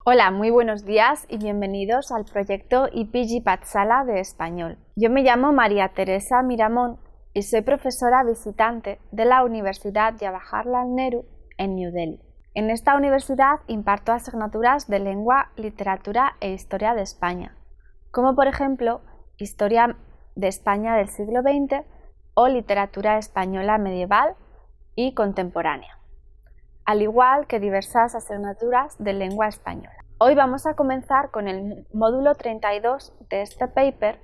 Hola, muy buenos días y bienvenidos al proyecto IPG Patsala de español. Yo me llamo María Teresa Miramón y soy profesora visitante de la Universidad Jawaharlal Nehru en New Delhi. En esta universidad imparto asignaturas de lengua, literatura e historia de España, como por ejemplo historia de España del siglo XX o literatura española medieval y contemporánea, al igual que diversas asignaturas de lengua española. Hoy vamos a comenzar con el módulo 32 de este paper,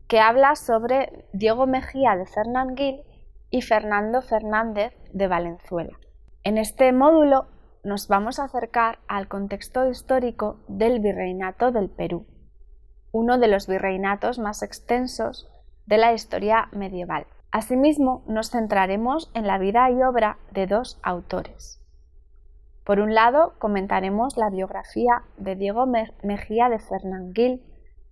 que habla sobre Diego Mejía de Fernanguil y Fernando Fernández de Valenzuela. En este módulo nos vamos a acercar al contexto histórico del Virreinato del Perú, uno de los virreinatos más extensos de la historia medieval. Asimismo, nos centraremos en la vida y obra de dos autores. Por un lado, comentaremos la biografía de Diego Mejía de Fernanguil,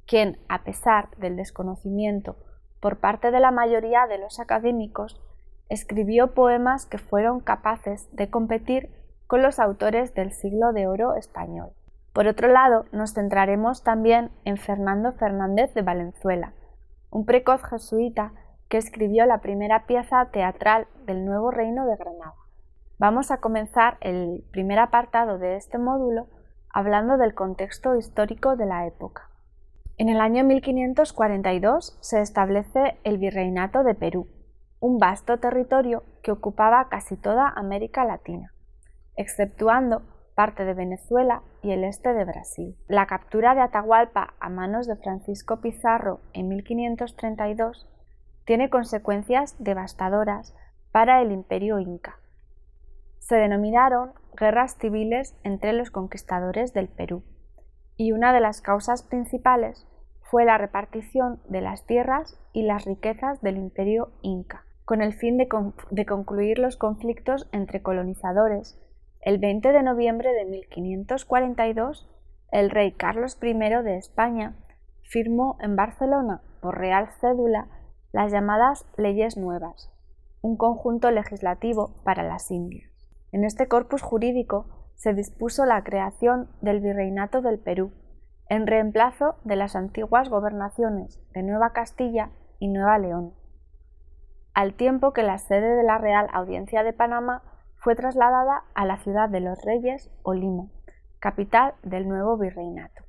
quien, a pesar del desconocimiento por parte de la mayoría de los académicos, escribió poemas que fueron capaces de competir con los autores del siglo de oro español. Por otro lado, nos centraremos también en Fernando Fernández de Valenzuela, un precoz jesuita que escribió la primera pieza teatral del nuevo reino de Granada. Vamos a comenzar el primer apartado de este módulo hablando del contexto histórico de la época. En el año 1542 se establece el Virreinato de Perú, un vasto territorio que ocupaba casi toda América Latina, exceptuando parte de Venezuela y el este de Brasil. La captura de Atahualpa a manos de Francisco Pizarro en 1532 tiene consecuencias devastadoras para el Imperio Inca. Se denominaron guerras civiles entre los conquistadores del Perú, y una de las causas principales fue la repartición de las tierras y las riquezas del Imperio Inca. Con el fin de concluir los conflictos entre colonizadores, el 20 de noviembre de 1542, el rey Carlos I de España firmó en Barcelona por real cédula las llamadas Leyes Nuevas, un conjunto legislativo para las Indias. En este corpus jurídico se dispuso la creación del Virreinato del Perú, en reemplazo de las antiguas gobernaciones de Nueva Castilla y Nueva León, al tiempo que la sede de la Real Audiencia de Panamá fue trasladada a la ciudad de los Reyes o Lima, capital del nuevo virreinato.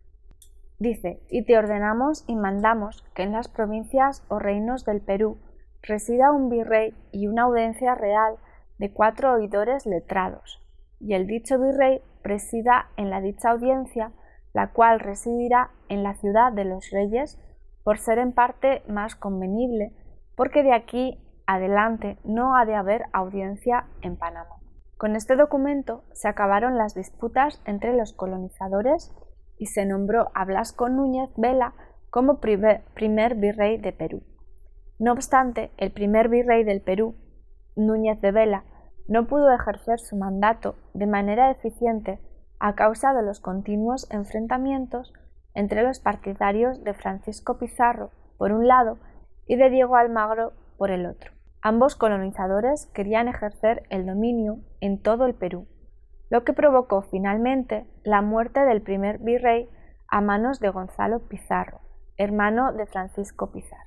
Dice: y te ordenamos y mandamos que en las provincias o reinos del Perú resida un virrey y una audiencia real de 4 oidores letrados, y el dicho virrey presida en la dicha audiencia, la cual residirá en la ciudad de los Reyes, por ser en parte más convenible, porque de aquí adelante no ha de haber audiencia en Panamá. Con este documento se acabaron las disputas entre los colonizadores y se nombró a Blasco Núñez Vela como primer virrey de Perú. No obstante, el primer virrey del Perú, Núñez de Vela, no pudo ejercer su mandato de manera eficiente a causa de los continuos enfrentamientos entre los partidarios de Francisco Pizarro por un lado y de Diego Almagro por el otro. Ambos colonizadores querían ejercer el dominio en todo el Perú, lo que provocó finalmente la muerte del primer virrey a manos de Gonzalo Pizarro, hermano de Francisco Pizarro.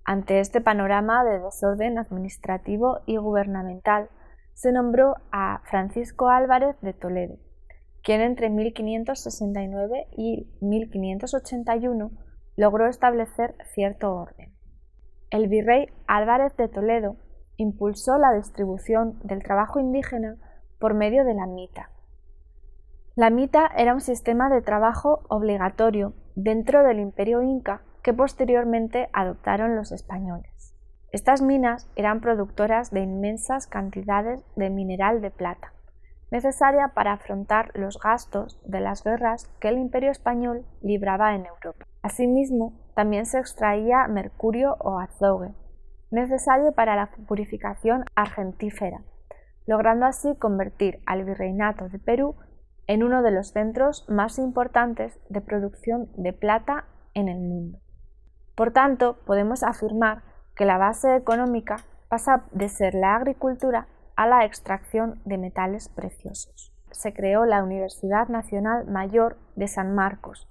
Ante este panorama de desorden administrativo y gubernamental, se nombró a Francisco Álvarez de Toledo, quien entre 1569 y 1581 logró establecer cierto orden. El virrey Álvarez de Toledo impulsó la distribución del trabajo indígena por medio de la mita. La mita era un sistema de trabajo obligatorio dentro del Imperio Inca que posteriormente adoptaron los españoles. Estas minas eran productoras de inmensas cantidades de mineral de plata, necesaria para afrontar los gastos de las guerras que el Imperio español libraba en Europa. Asimismo, también se extraía mercurio o azogue, necesario para la purificación argentífera, logrando así convertir al Virreinato de Perú en uno de los centros más importantes de producción de plata en el mundo. Por tanto, podemos afirmar que la base económica pasa de ser la agricultura a la extracción de metales preciosos. se creó la Universidad Nacional Mayor de San Marcos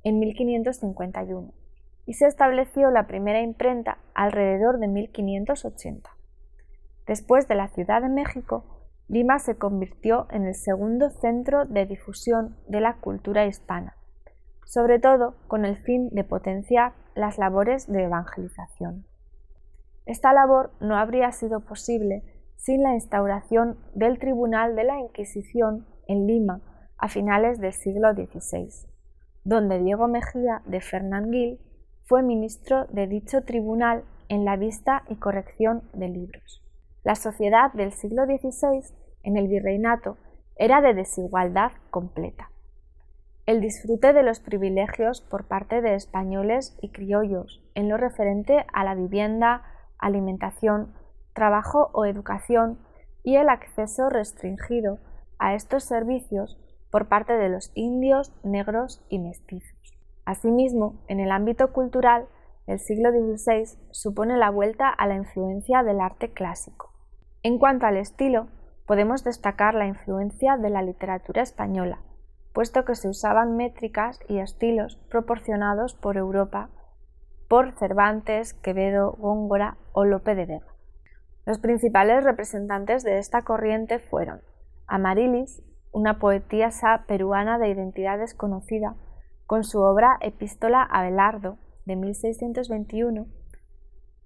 en 1551 y se estableció la primera imprenta alrededor de 1580. Después de la Ciudad de México, Lima se convirtió en el segundo centro de difusión de la cultura hispana, sobre todo con el fin de potenciar las labores de evangelización. Esta labor no habría sido posible sin la instauración del Tribunal de la Inquisición en Lima a finales del siglo XVI, donde Diego Mejía de Fernán-Gil fue ministro de dicho tribunal en la vista y corrección de libros. La sociedad del siglo XVI en el virreinato era de desigualdad completa. El disfrute de los privilegios por parte de españoles y criollos en lo referente a la vivienda, alimentación, trabajo o educación y el acceso restringido a estos servicios por parte de los indios, negros y mestizos. Asimismo, en el ámbito cultural, el siglo XVI supone la vuelta a la influencia del arte clásico. En cuanto al estilo, podemos destacar la influencia de la literatura española, puesto que se usaban métricas y estilos proporcionados por Europa por Cervantes, Quevedo, Góngora o Lope de Vega. Los principales representantes de esta corriente fueron Amarilis, una poetisa peruana de identidad desconocida, con su obra Epístola a Abelardo, de 1621,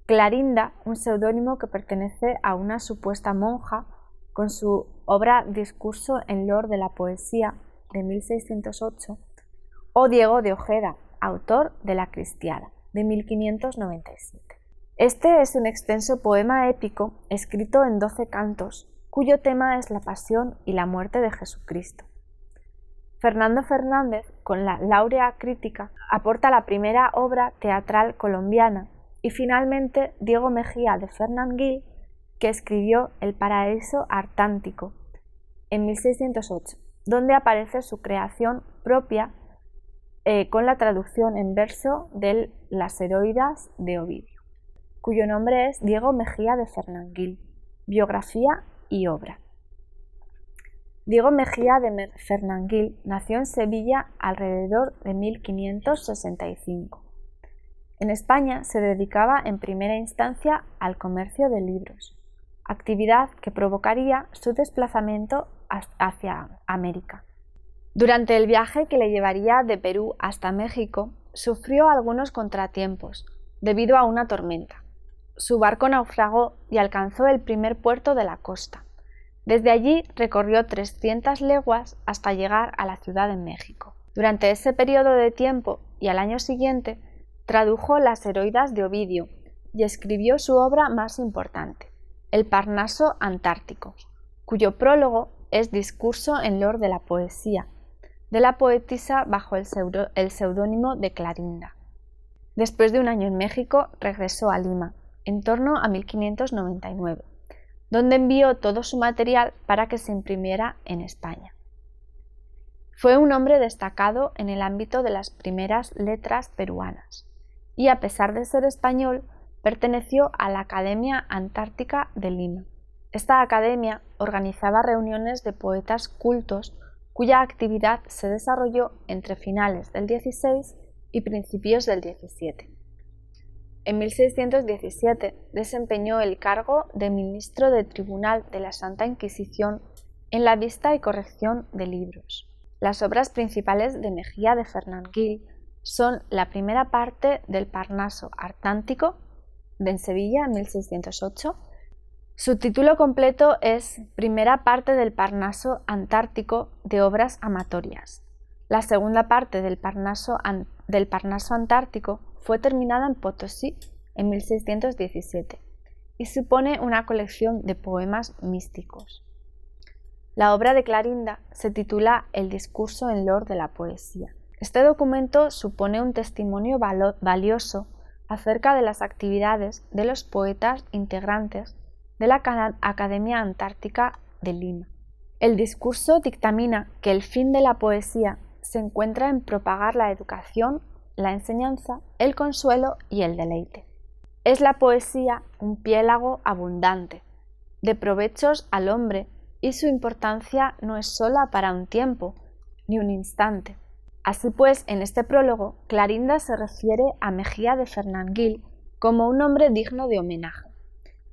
Clarinda, un seudónimo que pertenece a una supuesta monja, con su obra Discurso en Lor de la Poesía, de 1608, o Diego de Ojeda, autor de La Cristiada, de 1597. Este es un extenso poema épico escrito en 12 cantos, cuyo tema es la pasión y la muerte de Jesucristo. Fernando Fernández, con la Laurea Crítica, aporta la primera obra teatral colombiana, y finalmente Diego Mejía de Fernán-Gil, que escribió El Paraíso Artántico en 1608, donde aparece su creación propia con la traducción en verso de Las Heroídas de Ovidio, cuyo nombre es Diego Mejía de Fernán-Gil, biografía y obra. Diego Mejía de Fernán-Gil nació en Sevilla alrededor de 1565. En España se dedicaba en primera instancia al comercio de libros, actividad que provocaría su desplazamiento hacia América. Durante el viaje que le llevaría de Perú hasta México, sufrió algunos contratiempos debido a una tormenta. Su barco naufragó y alcanzó el primer puerto de la costa. Desde allí recorrió 300 leguas hasta llegar a la Ciudad de México. Durante ese periodo de tiempo y al año siguiente, tradujo Las Heroídas de Ovidio y escribió su obra más importante, El Parnaso Antártico, cuyo prólogo es Discurso en Lor de la Poesía, de la poetisa bajo el seudónimo de Clarinda. Después de un año en México, regresó a Lima, en torno a 1599, donde envió todo su material para que se imprimiera en España. Fue un hombre destacado en el ámbito de las primeras letras peruanas, y a pesar de ser español, perteneció a la Academia Antártica de Lima. Esta academia organizaba reuniones de poetas cultos cuya actividad se desarrolló entre finales del XVI y principios del XVII. En 1617 desempeñó el cargo de ministro de Tribunal de la Santa Inquisición en la vista y corrección de libros. Las obras principales de Mejía de Fernán-Gil son la primera parte del Parnaso Artántico, de en Sevilla, en 1608. Su título completo es Primera parte del Parnaso Antártico de obras amatorias. La segunda parte del Parnaso Antártico fue terminada en Potosí en 1617 y supone una colección de poemas místicos. La obra de Clarinda se titula El Discurso en Lor de la Poesía. Este documento supone un testimonio valioso acerca de las actividades de los poetas integrantes de la Academia Antártica de Lima. El discurso dictamina que el fin de la poesía se encuentra en propagar la educación, la enseñanza, el consuelo y el deleite. Es la poesía un piélago abundante, de provechos al hombre y su importancia no es sola para un tiempo, ni un instante. Así pues, en este prólogo, Clorinda se refiere a Mejía de Fernán-Gil como un hombre digno de homenaje,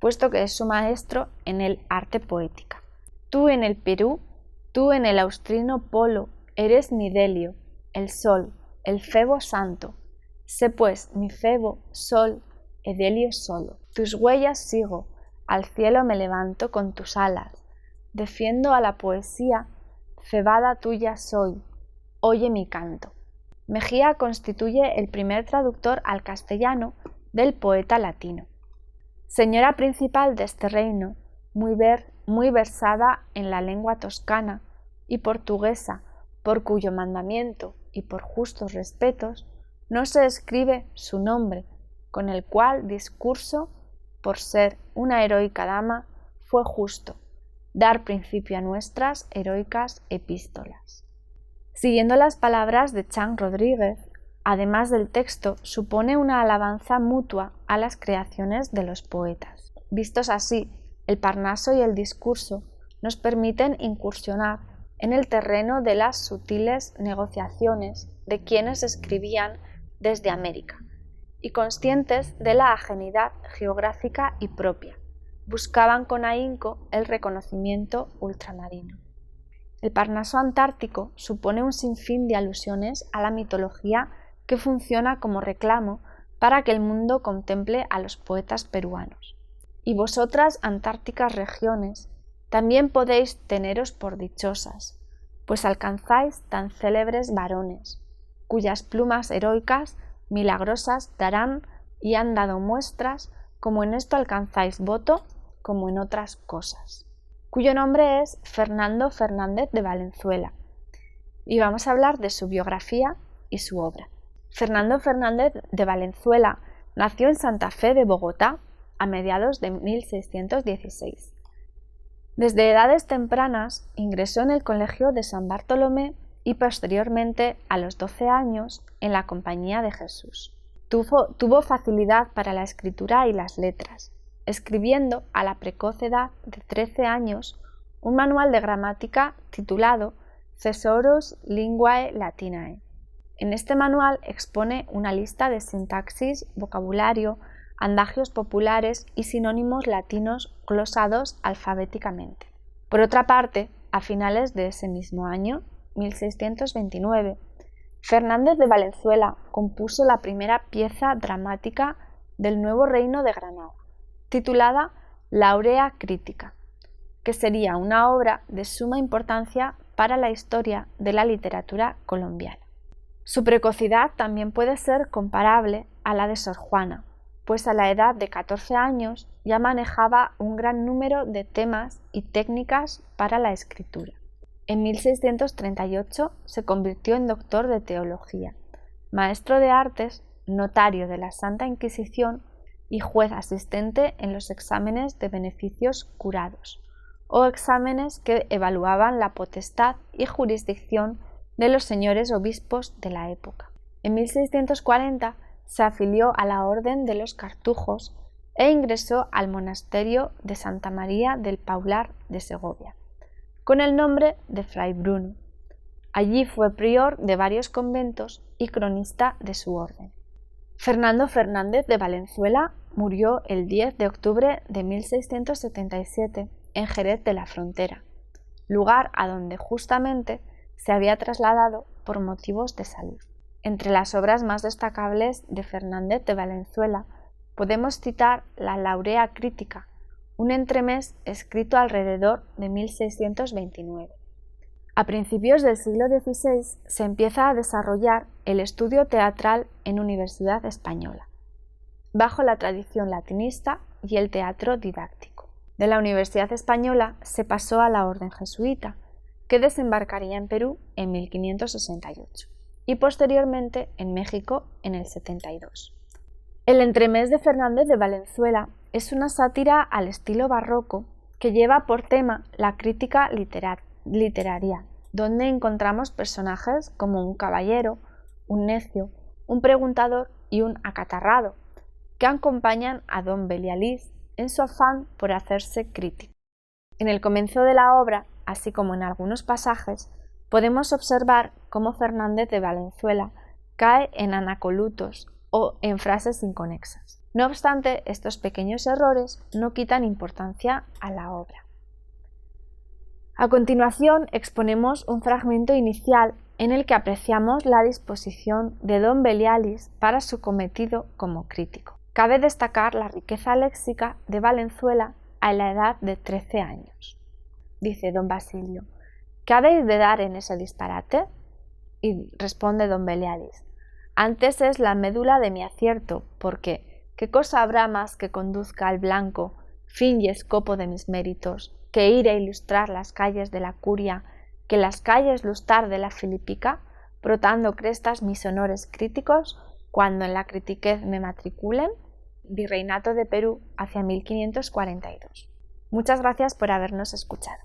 puesto que es su maestro en el arte poética. Tú en el Perú, tú en el austrino polo, eres mi Delio, el sol, el Febo santo. Sé pues mi Febo, sol, e Delio solo. Tus huellas sigo, al cielo me levanto con tus alas. Defiendo a la poesía, cebada tuya soy, oye mi canto. Mejía constituye el primer traductor al castellano del poeta latino. Señora principal de este reino, muy versada en la lengua toscana y portuguesa, por cuyo mandamiento y por justos respetos no se escribe su nombre, con el cual discurso, por ser una heroica dama, fue justo dar principio a nuestras heroicas epístolas. Siguiendo las palabras de Chan Rodríguez, además del texto, supone una alabanza mutua a las creaciones de los poetas. Vistos así, el Parnaso y el discurso nos permiten incursionar en el terreno de las sutiles negociaciones de quienes escribían desde América, y conscientes de la ajenidad geográfica y propia, buscaban con ahínco el reconocimiento ultramarino. El Parnaso antártico supone un sinfín de alusiones a la mitología que funciona como reclamo para que el mundo contemple a los poetas peruanos. Y vosotras, antárticas regiones, también podéis teneros por dichosas, pues alcanzáis tan célebres varones, cuyas plumas heroicas milagrosas darán y han dado muestras, como en esto alcanzáis voto, como en otras cosas. Cuyo nombre es Fernando Fernández de Valenzuela, y vamos a hablar de su biografía y su obra. Fernando Fernández de Valenzuela nació en Santa Fe de Bogotá a mediados de 1616. Desde edades tempranas ingresó en el Colegio de San Bartolomé y posteriormente, a los 12 años, en la Compañía de Jesús. Tuvo facilidad para la escritura y las letras, escribiendo a la precoz edad de 13 años un manual de gramática titulado Thesaurus Linguae Latinae. En este manual expone una lista de sintaxis, vocabulario, andagios populares y sinónimos latinos glosados alfabéticamente. Por otra parte, a finales de ese mismo año, 1629, Fernández de Valenzuela compuso la primera pieza dramática del nuevo reino de Granada, titulada La Aurea Crítica, que sería una obra de suma importancia para la historia de la literatura colombiana. Su precocidad también puede ser comparable a la de Sor Juana, pues a la edad de 14 años ya manejaba un gran número de temas y técnicas para la escritura. En 1638 se convirtió en doctor de teología, maestro de artes, notario de la Santa Inquisición y juez asistente en los exámenes de beneficios curados, o exámenes que evaluaban la potestad y jurisdicción de los señores obispos de la época. En 1640 se afilió a la Orden de los Cartujos e ingresó al monasterio de Santa María del Paular de Segovia, con el nombre de Fray Bruno. Allí fue prior de varios conventos y cronista de su orden. Fernando Fernández de Valenzuela murió el 10 de octubre de 1677 en Jerez de la Frontera, lugar a donde justamente se había trasladado por motivos de salud. Entre las obras más destacables de Fernández de Valenzuela podemos citar la Laurea Crítica, un entremés escrito alrededor de 1629. A principios del siglo XVI se empieza a desarrollar el estudio teatral en Universidad Española, bajo la tradición latinista y el teatro didáctico. De la Universidad Española se pasó a la Orden Jesuita, que desembarcaría en Perú en 1568 y posteriormente en México en el 72. El entremés de Fernández de Valenzuela es una sátira al estilo barroco que lleva por tema la crítica literaria, donde encontramos personajes como un caballero, un necio, un preguntador y un acatarrado, que acompañan a don Belialís en su afán por hacerse crítico. En el comienzo de la obra, así como en algunos pasajes, podemos observar cómo Fernández de Valenzuela cae en anacolutos o en frases inconexas. No obstante, estos pequeños errores no quitan importancia a la obra. A continuación, exponemos un fragmento inicial en el que apreciamos la disposición de don Belialis para su cometido como crítico. Cabe destacar la riqueza léxica de Valenzuela a la edad de 13 años. Dice don Basilio: ¿qué habéis de dar en ese disparate? Y responde don Belialis: antes es la médula de mi acierto, porque ¿qué cosa habrá más que conduzca al blanco, fin y escopo de mis méritos, que ir a ilustrar las calles de la curia, que las calles lustrar de la filipica, brotando crestas mis honores críticos, cuando en la critiquez me matriculen? Virreinato de Perú hacia 1542. Muchas gracias por habernos escuchado.